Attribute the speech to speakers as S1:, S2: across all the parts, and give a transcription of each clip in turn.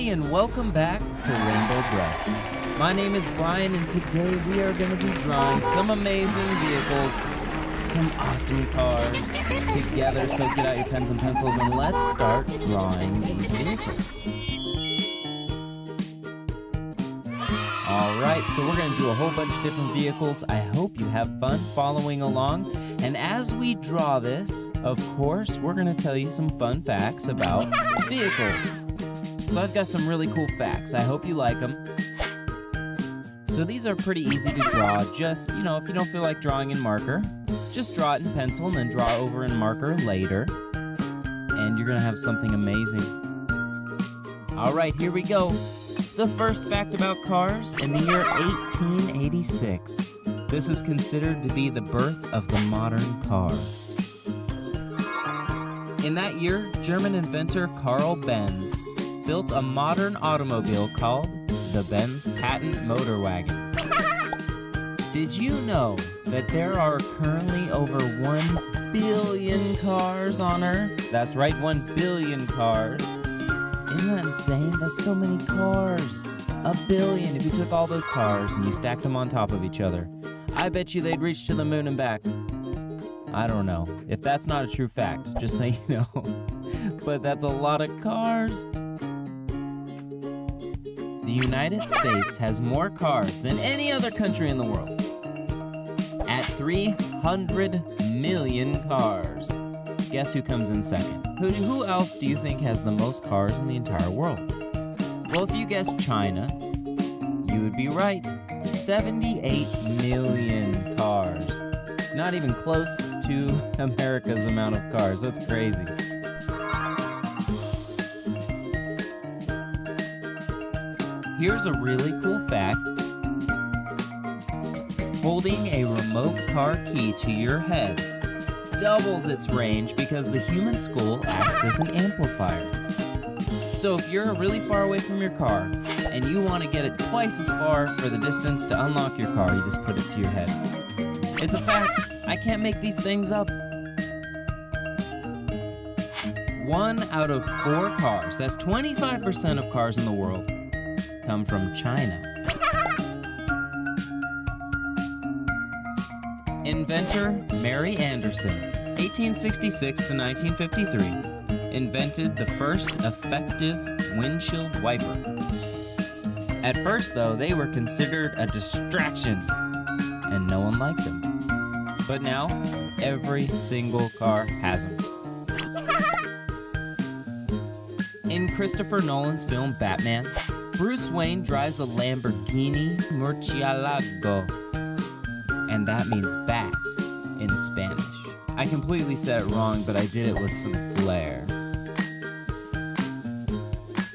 S1: everybody, and welcome back to Rainbow Brush. My name is Brian, and today we are going to be drawing some amazing vehicles, some awesome cars together. So get out your pens and pencils, and let's start drawing these vehicles. Alright, so we're going to do a whole bunch of different vehicles. I hope you have fun following along. And as we draw this, of course, we're going to tell you some fun facts about vehicles. So I've got some really cool facts. I hope you like them. So these are pretty easy to draw. Just, if you don't feel like drawing in marker, just draw it in pencil and then draw over in marker later. And you're going to have something amazing. Alright, here we go. The first fact about cars, in the year 1886. This is considered to be the birth of the modern car. In that year, German inventor Carl Benz built a modern automobile called the Benz Patent Motor Wagon. Did you know that there are currently over 1 billion cars on Earth? That's right, 1 billion cars. Isn't that insane? That's so many cars. 1 billion. If you took all those cars and you stacked them on top of each other, I bet you they'd reach to the moon and back. I don't know. If that's not a true fact, just so you know. But that's a lot of cars. The United States has more cars than any other country in the world. At 300 million cars. Guess who comes in second? Who else do you think has the most cars in the entire world? Well, if you guessed China, you would be right. 78 million cars. Not even close to America's amount of cars. That's crazy. Here's a really cool fact. Holding a remote car key to your head doubles its range because the human skull acts as an amplifier. So if you're really far away from your car and you want to get it twice as far for the distance to unlock your car, you just put it to your head. It's a fact. I can't make these things up. 1 out of 4 cars, that's 25% of cars in the world, come from China. Inventor Mary Anderson, 1866 to 1953, invented the first effective windshield wiper. At first, though, they were considered a distraction, and no one liked them. But now, every single car has them. In Christopher Nolan's film Batman, Bruce Wayne drives a Lamborghini Murcielago, and that means bat in Spanish. I completely said it wrong, but I did it with some flair.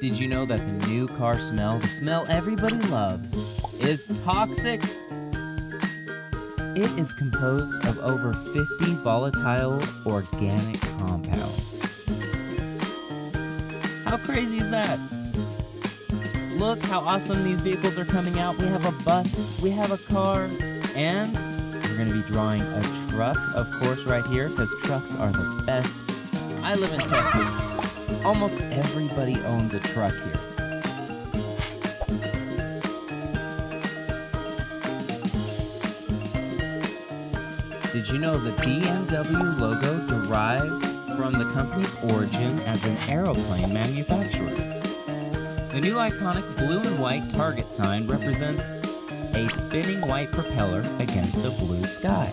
S1: Did you know that the new car smell, the smell everybody loves, is toxic? It is composed of over 50 volatile organic compounds. How crazy is that? Look how awesome these vehicles are coming out. We have a bus, we have a car, and we're going to be drawing a truck, of course, right here, because trucks are the best. I live in Texas. Almost everybody owns a truck here. Did you know the BMW logo derives from the company's origin as an aeroplane manufacturer? The new iconic blue and white target sign represents a spinning white propeller against a blue sky.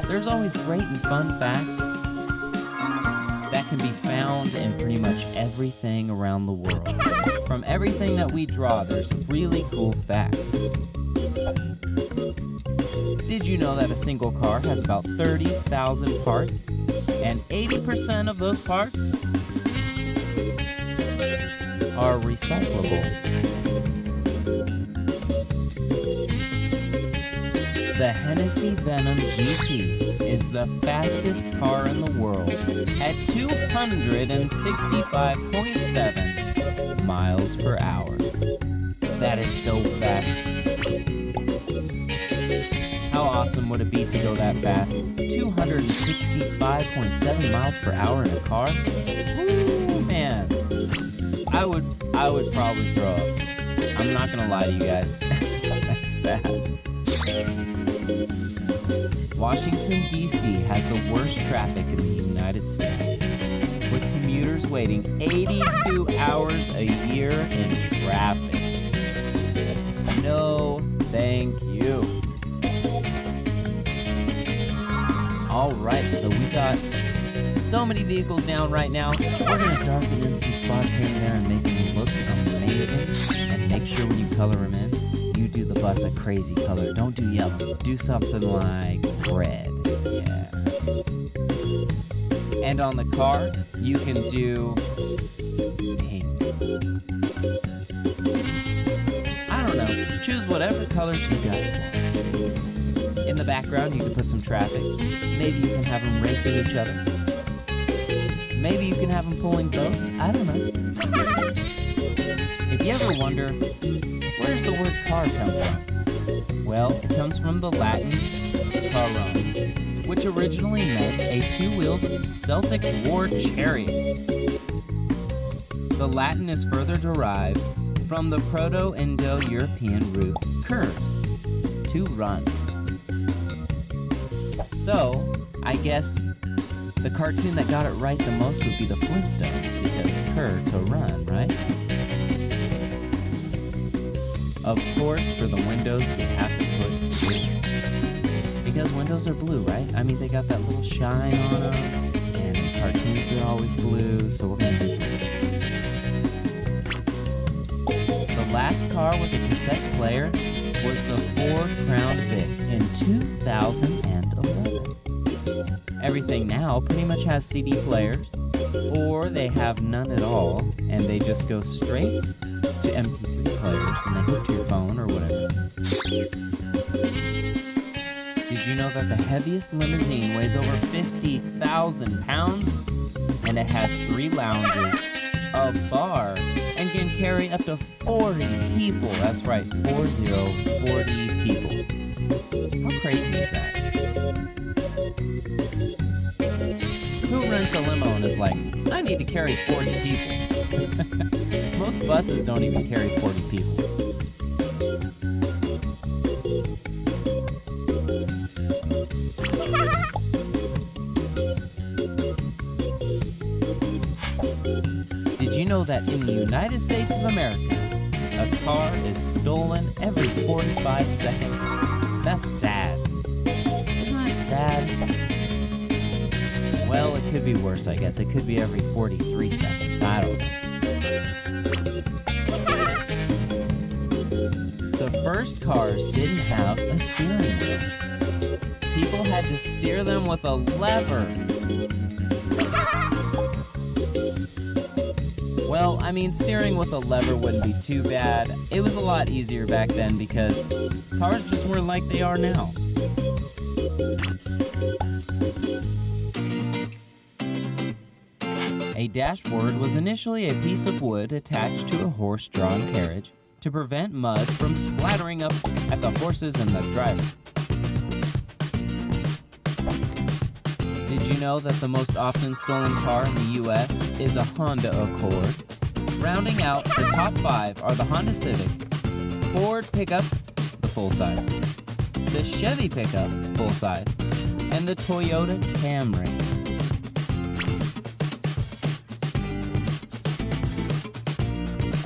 S1: There's always great and fun facts that can be found in pretty much everything around the world. From everything that we draw, there's really cool facts. Did you know that a single car has about 30,000 parts? And 80% of those parts are recyclable. The Hennessy Venom GT is the fastest car in the world at 265.7 miles per hour. That is so fast. How awesome would it be to go that fast? 265.7 miles per hour in a car? Woo, man. I would probably throw up. I'm not gonna lie to you guys. That's fast. Washington, D.C. has the worst traffic in the United States, with commuters waiting 82 hours a year in traffic. No, thank you. All right, so we got so many vehicles down right now. We're gonna darken in some spots here and there and make them look amazing. And make sure when you color them in, you do the bus a crazy color. Don't do yellow. Do something like red. Yeah. And on the car, you can do pink. I don't know. Choose whatever colors you guys want. In the background, you can put some traffic. Maybe you can have them racing each other. Maybe you can have them pulling boats. I don't know. If you ever wonder, where does the word car come from? Well, it comes from the Latin carum, which originally meant a two-wheeled Celtic war chariot. The Latin is further derived from the Proto-Indo-European root curs, to run. So, I guess the cartoon that got it right the most would be the Flintstones, because cur to run, right? Of course, for the windows, we have to put blue. Because windows are blue, right? I mean, they got that little shine on them, and cartoons are always blue, so we're gonna do blue. The last car with a cassette player was the Ford Crown Vic in 2011. Everything now pretty much has CD players, or they have none at all, and they just go straight to MP3 players, and they hook to your phone or whatever. Did you know that the heaviest limousine weighs over 50,000 pounds? And it has 3 lounges, a bar, and can carry up to 40 people. That's right, 40 people. How crazy is that? Who rents a limo and is like, I need to carry 40 people? Most buses don't even carry 40 people. Did you know that in the United States of America, a car is stolen every 45 seconds? That's sad. Isn't that sad? Well, it could be worse, I guess. It could be every 43 seconds. I don't know. The first cars didn't have a steering wheel. People had to steer them with a lever. Well, I mean, steering with a lever wouldn't be too bad. It was a lot easier back then because cars just weren't like they are now. A dashboard was initially a piece of wood attached to a horse-drawn carriage to prevent mud from splattering up at the horses and the driver. Did you know that the most often stolen car in the U.S. is a Honda Accord? Rounding out the top 5 are the Honda Civic, Ford pickup, the full size, the Chevy pickup, full size, and the Toyota Camry.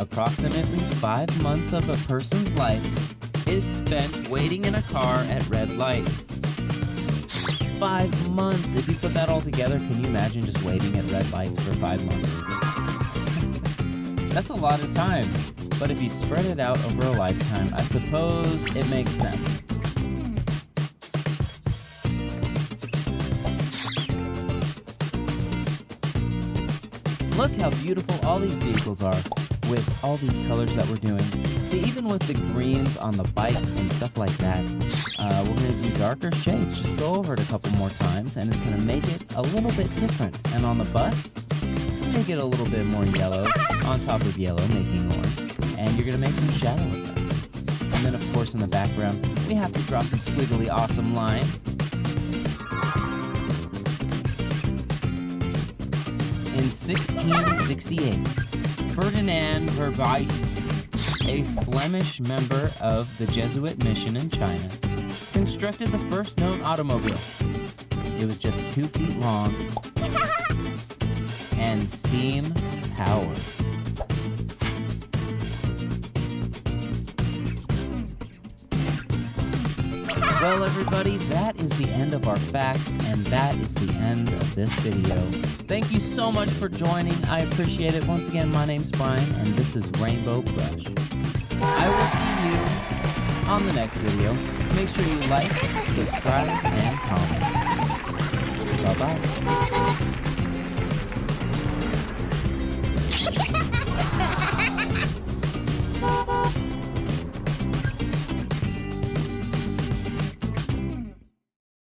S1: Approximately 5 months of a person's life is spent waiting in a car at red lights. 5 months! If you put that all together, can you imagine just waiting at red lights for 5 months? That's a lot of time. But if you spread it out over a lifetime, I suppose it makes sense. Look how beautiful all these vehicles are with all these colors that we're doing. See, even with the greens on the bike and stuff like that, we're going to do darker shades. Just go over it a couple more times and it's going to make it a little bit different. And on the bus, make it a little bit more yellow on top of yellow, making orange. And you're going to make some shadow effect. And then, of course, in the background, we have to draw some squiggly awesome lines. In 1668, Ferdinand Verwijst, a Flemish member of the Jesuit mission in China, constructed the first known automobile. It was just 2 feet long and steam powered. Well, everybody, that is the end of our facts, and that is the end of this video. Thank you so much for joining. I appreciate it. Once again, my name's Brian, and this is Rainbow Crush. I will see you on the next video. Make sure you like, subscribe, and comment. Bye-bye.